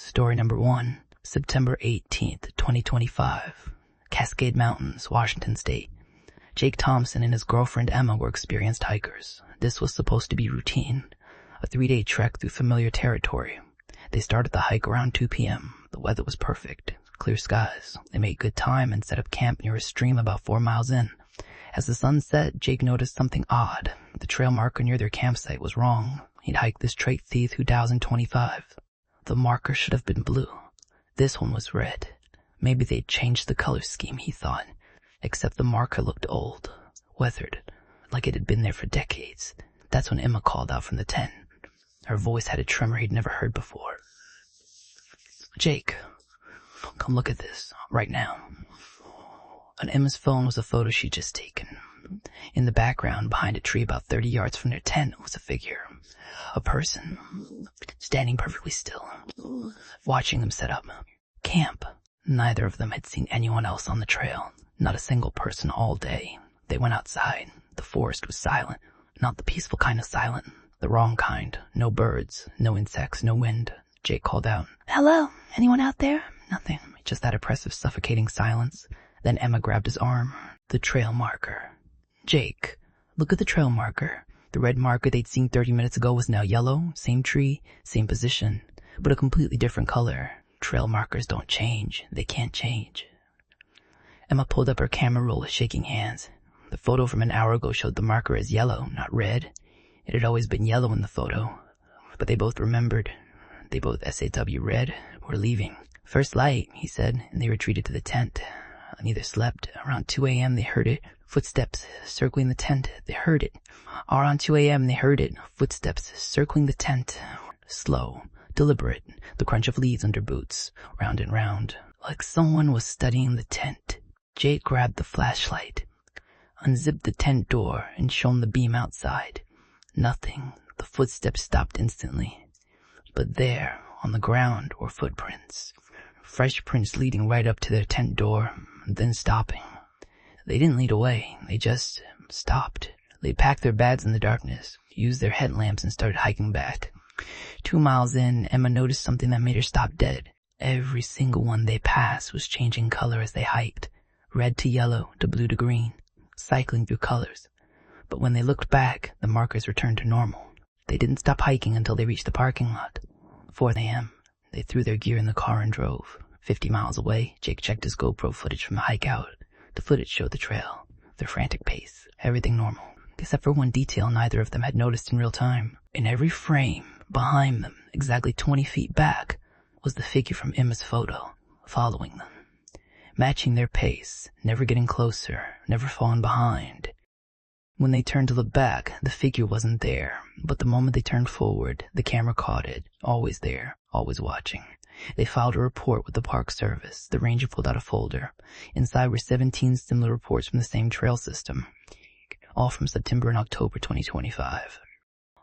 Story number 1, September 18th, 2025. Cascade Mountains, Washington State. Jake Thompson and his girlfriend Emma were experienced hikers. This was supposed to be routine, a 3-day trek through familiar territory. They started the hike around 2 p.m. The weather was perfect, clear skies. They made good time and set up camp near a stream about 4 miles in. As the sun set, Jake noticed something odd. The trail marker near their campsite was wrong. He'd hiked this trail through 2025. The marker should have been blue. This one was red. Maybe they'd changed the color scheme, he thought. Except the marker looked old, weathered, like it had been there for decades. That's when Emma called out from the tent. Her voice had a tremor he'd never heard before. "Jake, come look at this, right now." On Emma's phone was a photo she'd just taken. In the background, behind a tree about 30 yards from their tent, was a figure. A person, standing perfectly still, watching them set up camp. Neither of them had seen anyone else on the trail, not a single person all day. They went outside. The forest was silent, not the peaceful kind of silent, the wrong kind. No birds, no insects, no wind. Jake called out, "Hello, anyone out there?" Nothing, just that oppressive, suffocating silence. Then Emma grabbed his arm. The trail marker. "Jake, look at the trail marker." The red marker they'd seen 30 minutes ago was now yellow, same tree, same position, but a completely different color. Trail markers don't change. They can't change. Emma pulled up her camera roll with shaking hands. The photo from an hour ago showed the marker as yellow, not red. It had always been yellow in the photo. But they both remembered. They both SAW read, "We're leaving." "First light," he said, and they retreated to the tent. Neither slept. Around 2 a.m. they heard it. Footsteps circling the tent. They heard it. Around 2 a.m. they heard it. Footsteps circling the tent. Slow, deliberate, the crunch of leaves under boots, round and round, like someone was studying the tent. Jake grabbed the flashlight, unzipped the tent door, and shone the beam outside. Nothing. The footsteps stopped instantly. But there, on the ground, were footprints. Fresh prints leading right up to their tent door, then stopping. They didn't lead away. They just stopped. They packed their bags in the darkness, used their headlamps, and started hiking back. 2 miles in, Emma noticed something that made her stop dead. Every single one they passed was changing color as they hiked. Red to yellow to blue to green, cycling through colors. But when they looked back, the markers returned to normal. They didn't stop hiking until they reached the parking lot. 4 a.m. They threw their gear in the car and drove. 50 miles away, Jake checked his GoPro footage from the hike out. The footage showed the trail, their frantic pace, everything normal, except for one detail neither of them had noticed in real time. In every frame, behind them, exactly 20 feet back, was the figure from Emma's photo, following them, matching their pace, never getting closer, never falling behind. When they turned to look back, the figure wasn't there, but the moment they turned forward, the camera caught it, always there, always watching. They filed a report with the Park Service. The ranger pulled out a folder. Inside were 17 similar reports from the same trail system, all from September and October 2025,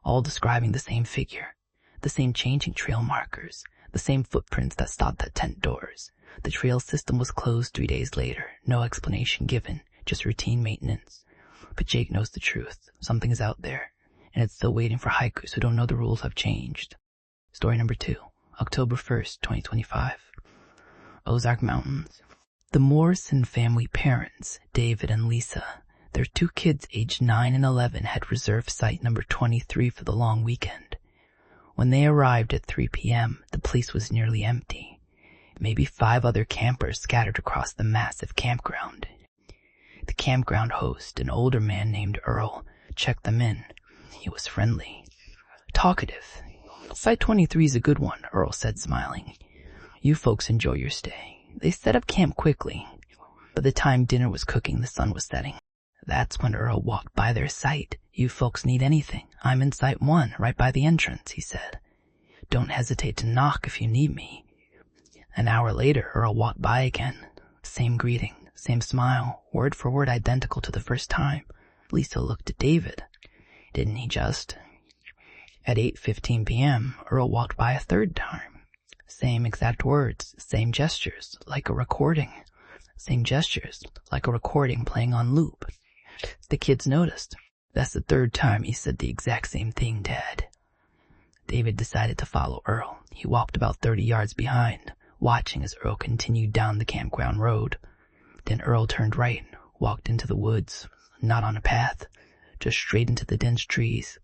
all describing the same figure, the same changing trail markers, the same footprints that stopped at tent doors. The trail system was closed 3 days later, no explanation given, just routine maintenance. But Jake knows the truth. Something is out there, and it's still waiting for hikers who don't know the rules have changed. Story number 2, October 1st, 2025. Ozark Mountains. The Morrison family parents, David and Lisa, their 2 kids aged 9 and 11 had reserved site number 23 for the long weekend. When they arrived at 3 p.m., the place was nearly empty. Maybe 5 other campers scattered across the massive campground. The campground host, an older man named Earl, checked them in. He was friendly, talkative. "Site 23 is a good one," Earl said, smiling. "You folks enjoy your stay." They set up camp quickly. By the time dinner was cooking, the sun was setting. That's when Earl walked by their site. "You folks need anything? I'm in Site 1, right by the entrance," he said. "Don't hesitate to knock if you need me." An hour later, Earl walked by again. Same greeting. Same smile, word for word identical to the first time. Lisa looked at David. Didn't he just? At 8:15 p.m., Earl walked by a third time. Same exact words, same gestures, like a recording. Same gestures, like a recording playing on loop. The kids noticed. "That's the third time he said the exact same thing, Dad." David decided to follow Earl. He walked about 30 yards behind, watching as Earl continued down the campground road. Then Earl turned right, walked into the woods, not on a path, just straight into the dense trees.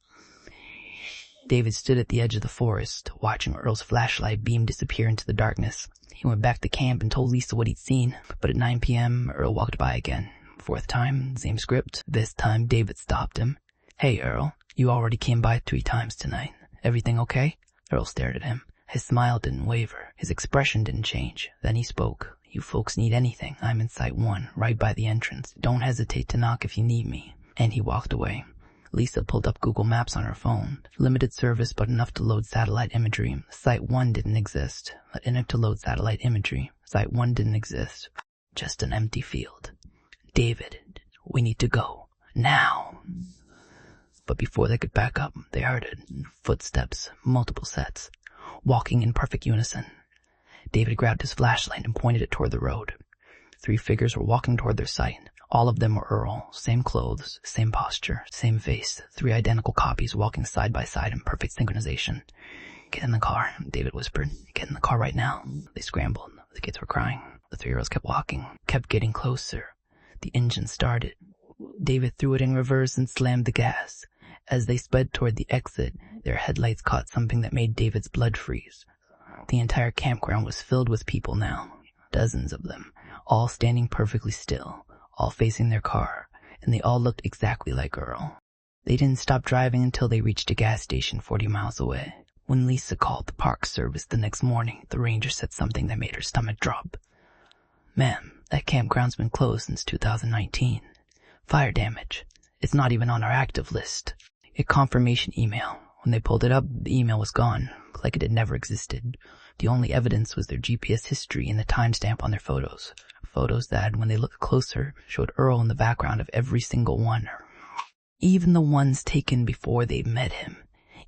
David stood at the edge of the forest, watching Earl's flashlight beam disappear into the darkness. He went back to camp and told Lisa what he'd seen, but at 9 p.m., Earl walked by again. Fourth time, same script. This time, David stopped him. "Hey, Earl, you already came by 3 times tonight. Everything okay?" Earl stared at him. His smile didn't waver. His expression didn't change. Then he spoke. "You folks need anything, I'm in Site 1, right by the entrance. Don't hesitate to knock if you need me." And he walked away. Lisa pulled up Google Maps on her phone. Limited service, but enough to load satellite imagery. Site 1 didn't exist, but enough to load satellite imagery. Site 1 didn't exist. Just an empty field. "David, we need to go. Now." But before they could back up, they heard it. Footsteps, multiple sets, walking in perfect unison. David grabbed his flashlight and pointed it toward the road. 3 figures were walking toward their sight. All of them were Earl. Same clothes, same posture, same face. 3 identical copies walking side by side in perfect synchronization. "Get in the car," David whispered. "Get in the car right now." They scrambled. The kids were crying. The 3 girls kept walking, kept getting closer. The engine started. David threw it in reverse and slammed the gas. As they sped toward the exit, their headlights caught something that made David's blood freeze. The entire campground was filled with people now. Dozens of them, all standing perfectly still, all facing their car, and they all looked exactly like Earl. They didn't stop driving until they reached a gas station 40 miles away. When Lisa called the park service the next morning, the ranger said something that made her stomach drop. "Ma'am, that campground's been closed since 2019. Fire damage. It's not even on our active list." A confirmation email. When they pulled it up, the email was gone, like it had never existed. The only evidence was their GPS history and the timestamp on their photos. Photos that, when they looked closer, showed Earl in the background of every single one. Even the ones taken before they met him.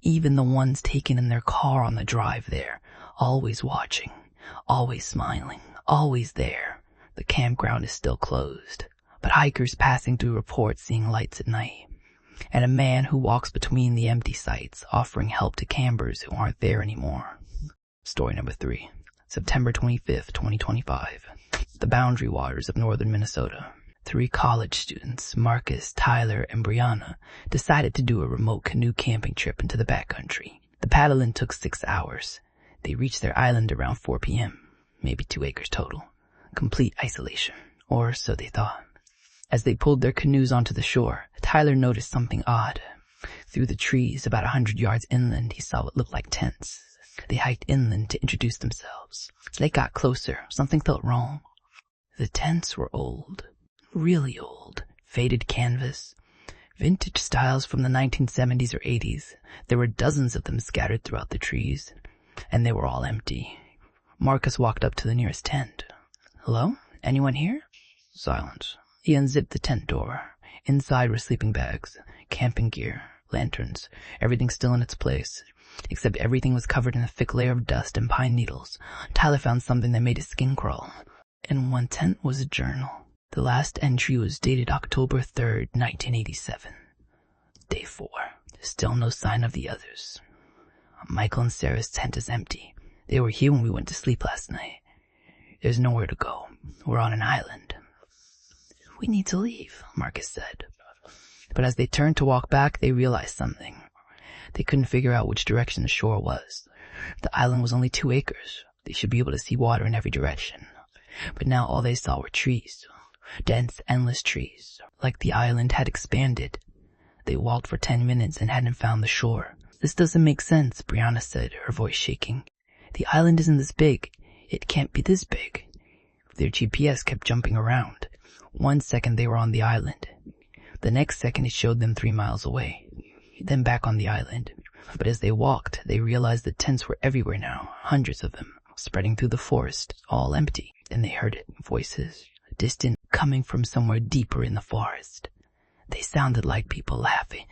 Even the ones taken in their car on the drive there. Always watching. Always smiling. Always there. The campground is still closed, but hikers passing through report seeing lights at night. And a man who walks between the empty sites, offering help to campers who aren't there anymore. Story number 3. September 25th, 2025. The boundary waters of northern Minnesota. 3 college students, Marcus, Tyler, and Brianna, decided to do a remote canoe camping trip into the backcountry. The paddling took 6 hours. They reached their island around 4 p.m., maybe 2 acres total. Complete isolation, or so they thought. As they pulled their canoes onto the shore, Tyler noticed something odd. Through the trees, about 100 yards inland, he saw what looked like tents. They hiked inland to introduce themselves. As they got closer, something felt wrong. The tents were old. Really old. Faded canvas. Vintage styles from the 1970s or 80s. There were dozens of them scattered throughout the trees, and they were all empty. Marcus walked up to the nearest tent. "Hello? Anyone here?" Silence. He unzipped the tent door. Inside were sleeping bags, camping gear, lanterns, everything still in its place, except everything was covered in a thick layer of dust and pine needles. Tyler found something that made his skin crawl. In one tent was a journal. The last entry was dated October 3rd, 1987. Day 4. Still no sign of the others. Michael and Sarah's tent is empty. They were here when we went to sleep last night. There's nowhere to go. We're on an island. "We need to leave," Marcus said. But as they turned to walk back, they realized something. They couldn't figure out which direction the shore was. The island was only 2 acres. They should be able to see water in every direction. But now all they saw were trees. Dense, endless trees. Like the island had expanded. They walked for 10 minutes and hadn't found the shore. "This doesn't make sense," Brianna said, her voice shaking. "The island isn't this big. It can't be this big." Their GPS kept jumping around. 1 second they were on the island. The next second it showed them 3 miles away. Then back on the island. But as they walked, they realized the tents were everywhere now, hundreds of them, spreading through the forest, all empty. Then they heard it, voices, distant, coming from somewhere deeper in the forest. They sounded like people laughing,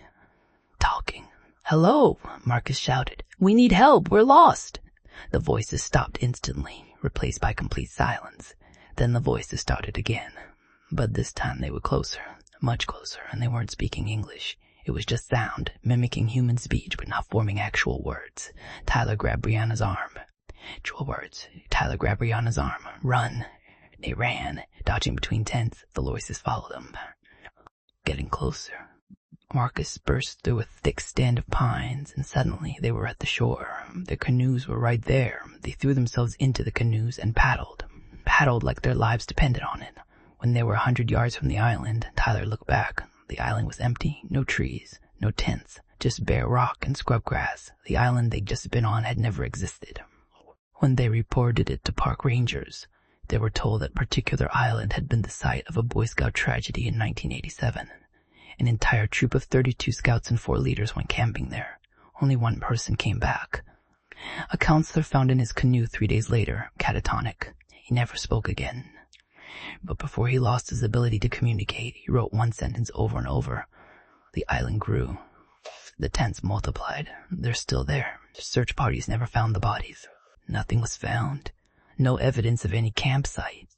talking. "Hello," Marcus shouted. "We need help. We're lost." The voices stopped instantly, replaced by complete silence. Then the voices started again. But this time they were closer, much closer, and they weren't speaking English. It was just sound, mimicking human speech but not forming actual words. Tyler grabbed Brianna's arm. Actual words. Tyler grabbed Brianna's arm. Run. They ran, dodging between tents. The voices followed them. Getting closer. Marcus burst through a thick stand of pines, and suddenly they were at the shore. Their canoes were right there. They threw themselves into the canoes and paddled. Paddled like their lives depended on it. When they were 100 yards from the island, Tyler looked back. The island was empty, no trees, no tents, just bare rock and scrub grass. The island they'd just been on had never existed. When they reported it to park rangers, they were told that particular island had been the site of a Boy Scout tragedy in 1987. An entire troop of 32 scouts and 4 leaders went camping there. Only one person came back. A counselor found in his canoe 3 days later, catatonic. He never spoke again. But before he lost his ability to communicate, he wrote one sentence over and over. The island grew. The tents multiplied. They're still there. Search parties never found the bodies. Nothing was found. No evidence of any campsite.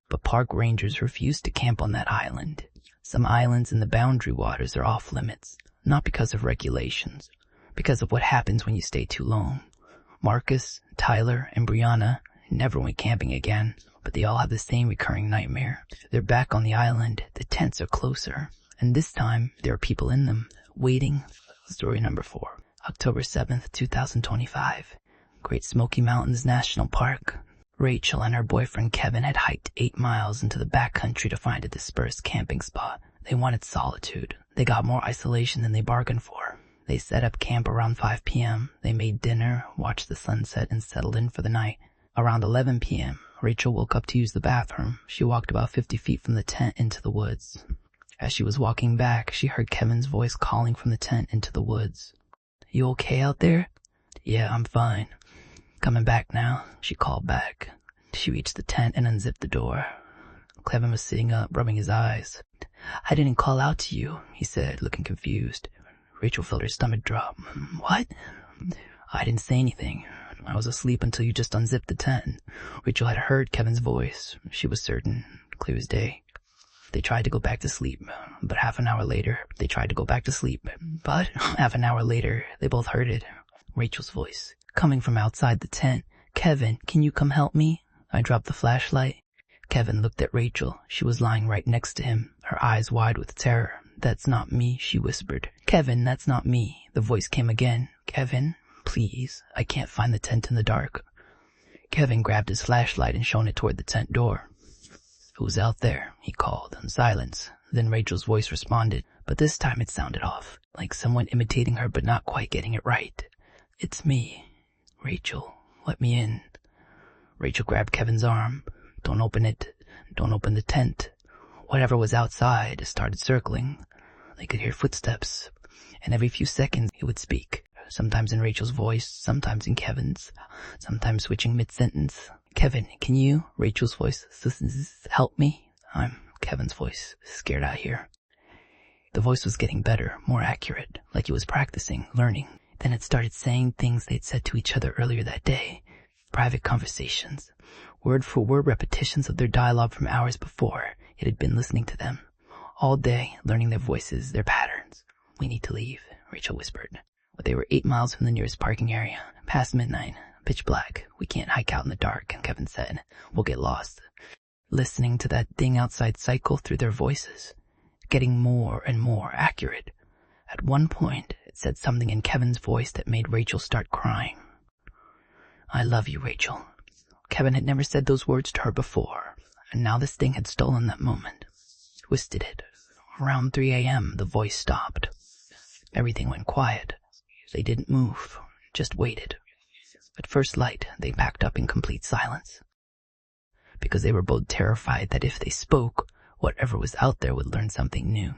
But park rangers refused to camp on that island. Some islands in the boundary waters are off limits. Not because of regulations. Because of what happens when you stay too long. Marcus, Tyler, and Brianna never went camping again. But they all have the same recurring nightmare. They're back on the island. The tents are closer. And this time, there are people in them, waiting. Story number 4. October 7th, 2025. Great Smoky Mountains National Park. Rachel and her boyfriend Kevin had hiked 8 miles into the backcountry to find a dispersed camping spot. They wanted solitude. They got more isolation than they bargained for. They set up camp around 5 p.m. They made dinner, watched the sunset, and settled in for the night. Around 11 p.m., Rachel woke up to use the bathroom. She walked about 50 feet from the tent into the woods. As she was walking back, she heard Kevin's voice calling from the tent into the woods. "You okay out there?" "Yeah, I'm fine." "Coming back now," she called back. She reached the tent and unzipped the door. Kevin was sitting up, rubbing his eyes. "I didn't call out to you," he said, looking confused. Rachel felt her stomach drop. "What?" "I didn't say anything. I was asleep until you just unzipped the tent." Rachel had heard Kevin's voice. She was certain, clear as day. They tried to go back to sleep, but half an hour later, they both heard it. Rachel's voice, coming from outside the tent. "Kevin, can you come help me?" I dropped the flashlight. Kevin looked at Rachel. She was lying right next to him, her eyes wide with terror. "That's not me," she whispered. "Kevin, that's not me." The voice came again. "Kevin, please, I can't find the tent in the dark." Kevin grabbed his flashlight and shone it toward the tent door. "Who's out there?" he called in silence. Then Rachel's voice responded, but this time it sounded off, like someone imitating her but not quite getting it right. "It's me. Rachel, let me in." Rachel grabbed Kevin's arm. "Don't open it. Don't open the tent." Whatever was outside started circling. They could hear footsteps, and every few seconds he would speak. Sometimes in Rachel's voice, sometimes in Kevin's, sometimes switching mid-sentence. "Kevin, can you?" Rachel's voice. "Help me?" "I'm..." Kevin's voice. "Scared out here." The voice was getting better, more accurate, like he was practicing, learning. Then it started saying things they'd said to each other earlier that day. Private conversations. Word-for-word repetitions of their dialogue from hours before. It had been listening to them. All day, learning their voices, their patterns. "We need to leave," Rachel whispered. But they were 8 miles from the nearest parking area. Past midnight. Pitch black. "We can't hike out in the dark," Kevin said. "We'll get lost." Listening to that thing outside cycle through their voices. Getting more and more accurate. At one point, it said something in Kevin's voice that made Rachel start crying. "I love you, Rachel." Kevin had never said those words to her before, and now this thing had stolen that moment. Twisted it. Around 3 a.m., the voice stopped. Everything went quiet. They didn't move, just waited. At first light, they packed up in complete silence. Because they were both terrified that if they spoke, whatever was out there would learn something new.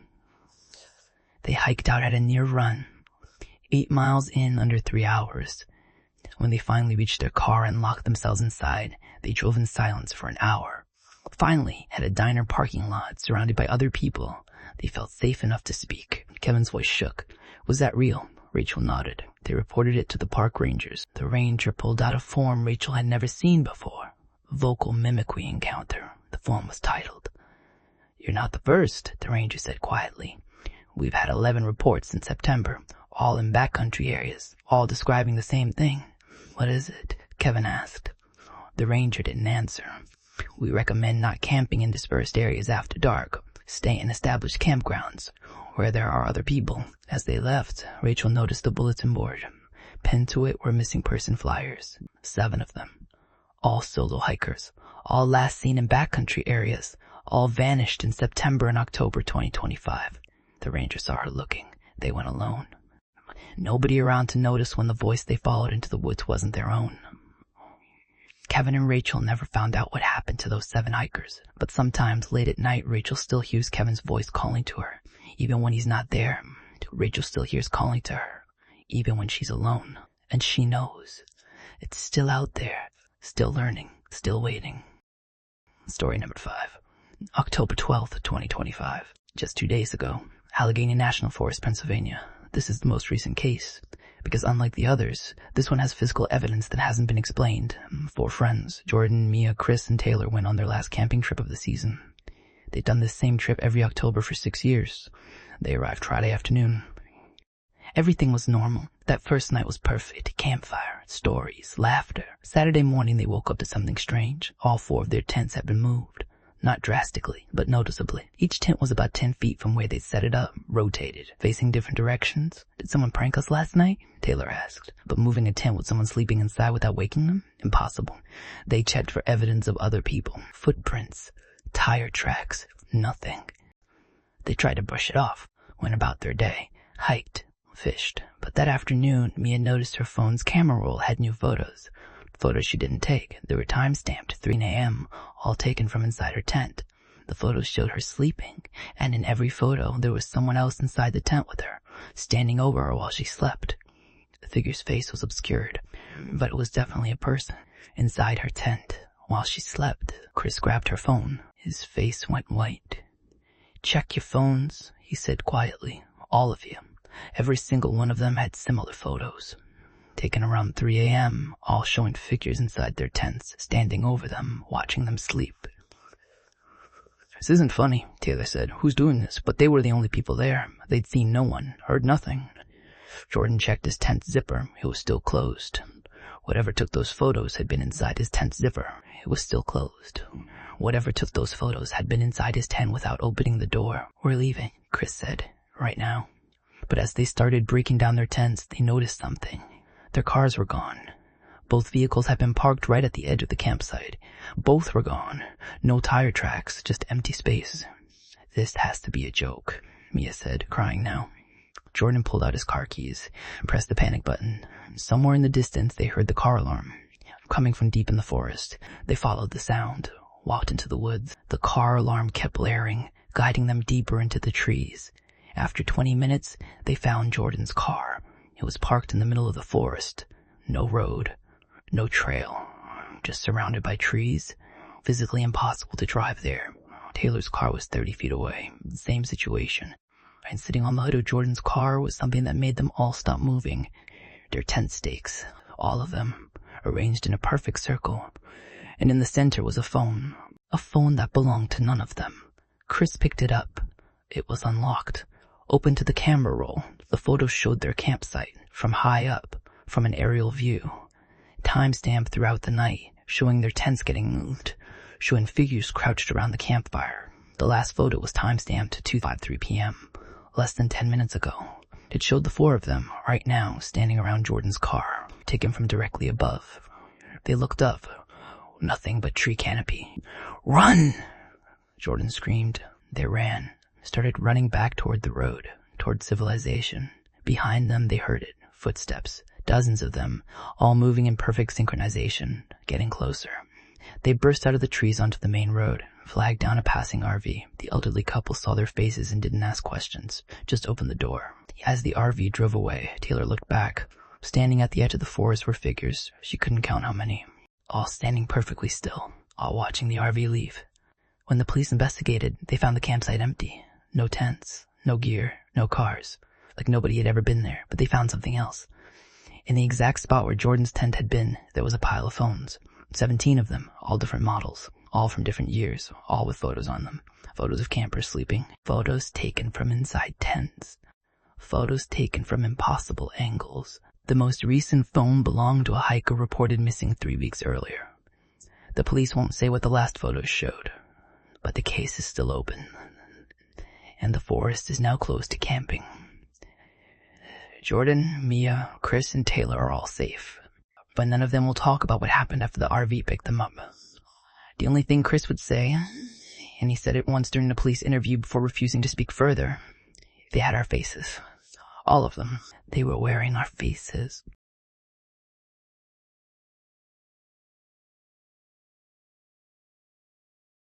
They hiked out at a near run. 8 miles in under 3 hours. When they finally reached their car and locked themselves inside, they drove in silence for an hour. Finally, at a diner parking lot surrounded by other people, they felt safe enough to speak. Kevin's voice shook. "Was that real?" Rachel nodded. They reported it to the park rangers. The ranger pulled out a form Rachel had never seen before. Vocal mimicry encounter. The form was titled. "You're not the first," the ranger said quietly. We've had 11 reports in September, all in backcountry areas, all describing the same thing. What is it? Kevin asked. The ranger didn't answer. We recommend not camping in dispersed areas after dark. Stay in established campgrounds, where there are other people. As they left, Rachel noticed the bulletin board. Pinned to it were missing person flyers. 7 of them. All solo hikers. All last seen in backcountry areas. All vanished in September and October 2025. The ranger saw her looking. They went alone. Nobody around to notice when the voice they followed into the woods wasn't their own. Kevin and Rachel never found out what happened to those 7 hikers, but sometimes late at night Rachel still hears Kevin's voice calling to her. Even when he's not there, Rachel still hears calling to her, even when she's alone. And she knows. It's still out there, still learning, still waiting. Story number 5. October 12th, 2025. Just 2 days ago, Allegheny National Forest, Pennsylvania. This is the most recent case, because unlike the others, this one has physical evidence that hasn't been explained. 4 friends, Jordan, Mia, Chris, and Taylor, went on their last camping trip of the season. They'd done this same trip every October for 6 years. They arrived Friday afternoon. Everything was normal. That first night was perfect. Campfire, stories, laughter. Saturday morning they woke up to something strange. All 4 of their tents had been moved. Not drastically, but noticeably. Each tent was about 10 feet from where they'd set it up, rotated, facing different directions. Did someone prank us last night? Taylor asked. But moving a tent with someone sleeping inside without waking them? Impossible. They checked for evidence of other people. Footprints. Tire tracks. Nothing. They tried to brush it off, went about their day, hiked, fished. But that afternoon, Mia noticed her phone's camera roll had new photos. Photos she didn't take. They were time-stamped 3 a.m., all taken from inside her tent. The photos showed her sleeping, and in every photo there was someone else inside the tent with her, standing over her while she slept. The figure's face was obscured, but it was definitely a person, inside her tent. While she slept, Chris grabbed her phone. His face went white. "Check your phones," he said quietly. "All of you." Every single one of them had similar photos. Taken around 3 a.m., all showing figures inside their tents, standing over them, watching them sleep. "This isn't funny," Taylor said. "Who's doing this?" But they were the only people there. They'd seen no one, heard nothing. Jordan checked his tent zipper. It was still closed. Whatever took those photos had been inside his tent zipper. It was still closed. Whatever took those photos had been inside his tent without opening the door. "We're leaving," Chris said. "Right now." But as they started breaking down their tents, they noticed something. Their cars were gone. Both vehicles had been parked right at the edge of the campsite. Both were gone. No tire tracks, just empty space. "This has to be a joke," Mia said, crying now. Jordan pulled out his car keys and pressed the panic button. Somewhere in the distance, they heard the car alarm. Coming from deep in the forest, they followed the sound, walked into the woods. The car alarm kept blaring, guiding them deeper into the trees. After 20 minutes, they found Jordan's car. It was parked in the middle of the forest. No road, no trail, just surrounded by trees. Physically impossible to drive there. Taylor's car was 30 feet away. Same situation. And sitting on the hood of Jordan's car was something that made them all stop moving. Their tent stakes, all of them, arranged in a perfect circle. And in the center was a phone that belonged to none of them. Chris picked it up. It was unlocked. Open to the camera roll, the photos showed their campsite, from high up, from an aerial view. Time-stamped throughout the night, showing their tents getting moved, showing figures crouched around the campfire. The last photo was time-stamped to 2:53 p.m., less than 10 minutes ago. It showed the 4 of them, right now, standing around Jordan's car, taken from directly above. They looked up. Nothing but tree canopy. "Run!" Jordan screamed. They ran. Started running back toward the road, toward civilization. Behind them they heard it, footsteps, dozens of them, all moving in perfect synchronization, getting closer. They burst out of the trees onto the main road, flagged down a passing RV. The elderly couple saw their faces and didn't ask questions, just opened the door. As the RV drove away, Taylor looked back. Standing at the edge of the forest were figures, she couldn't count how many. All standing perfectly still, all watching the RV leave. When the police investigated, they found the campsite empty. No tents, no gear, no cars. Like nobody had ever been there, but they found something else. In the exact spot where Jordan's tent had been, there was a pile of phones. 17 of them, all different models, all from different years, all with photos on them. Photos of campers sleeping, photos taken from inside tents, photos taken from impossible angles. The most recent phone belonged to a hiker reported missing 3 weeks earlier. The police won't say what the last photos showed, but the case is still open, and the forest is now closed to camping. Jordan, Mia, Chris, and Taylor are all safe, but none of them will talk about what happened after the RV picked them up. The only thing Chris would say, and he said it once during the police interview before refusing to speak further, they had our faces. All of them. They were wearing our faces.